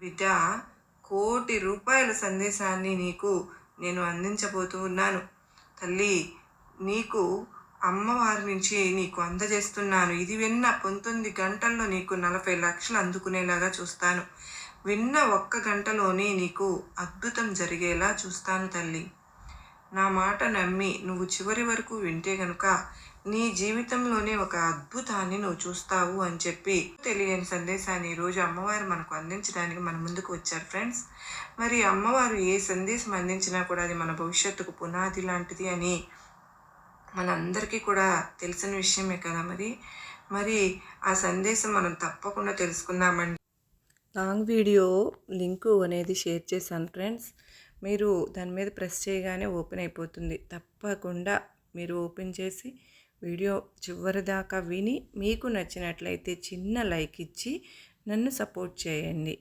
బిడ్డ, కోటి రూపాయల సందేశాన్ని నీకు నేను అందించబోతూ ఉన్నాను. తల్లి, నీకు అమ్మవారి నుంచి నీకు అందజేస్తున్నాను. ఇది విన్న 19 గంటల్లో నీకు 40 లక్షలు అందుకునేలాగా చూస్తాను. విన్న ఒక్క గంటలోనే నీకు అద్భుతం జరిగేలా చూస్తాను తల్లి. నా మాట నమ్మి నువ్వు చివరి వరకు వింటే గనుక నీ జీవితంలోనే ఒక అద్భుతాన్ని నువ్వు చూస్తావు అని చెప్పి తెలియని సందేశాన్ని ఈరోజు అమ్మవారు మనకు అందించడానికి మన ముందుకు వచ్చారు ఫ్రెండ్స్. మరి అమ్మవారు ఏ సందేశం అందించినా కూడా అది మన భవిష్యత్తుకు పునాది లాంటిది అని మనందరికీ కూడా తెలిసిన విషయమే కదా. మరి ఆ సందేశం మనం తప్పకుండా తెలుసుకుందామండి. లాంగ్ వీడియో లింకు అనేది షేర్ చేశాను ఫ్రెండ్స్. మీరు దాని మీద ప్రెస్ చేయగానే ఓపెన్ అయిపోతుంది. తప్పకుండా మీరు ఓపెన్ చేసి వీడియో చివరి దాకా విని మీకు నచ్చినట్లయితే చిన్న లైక్ ఇచ్చి నన్ను సపోర్ట్ చేయండి.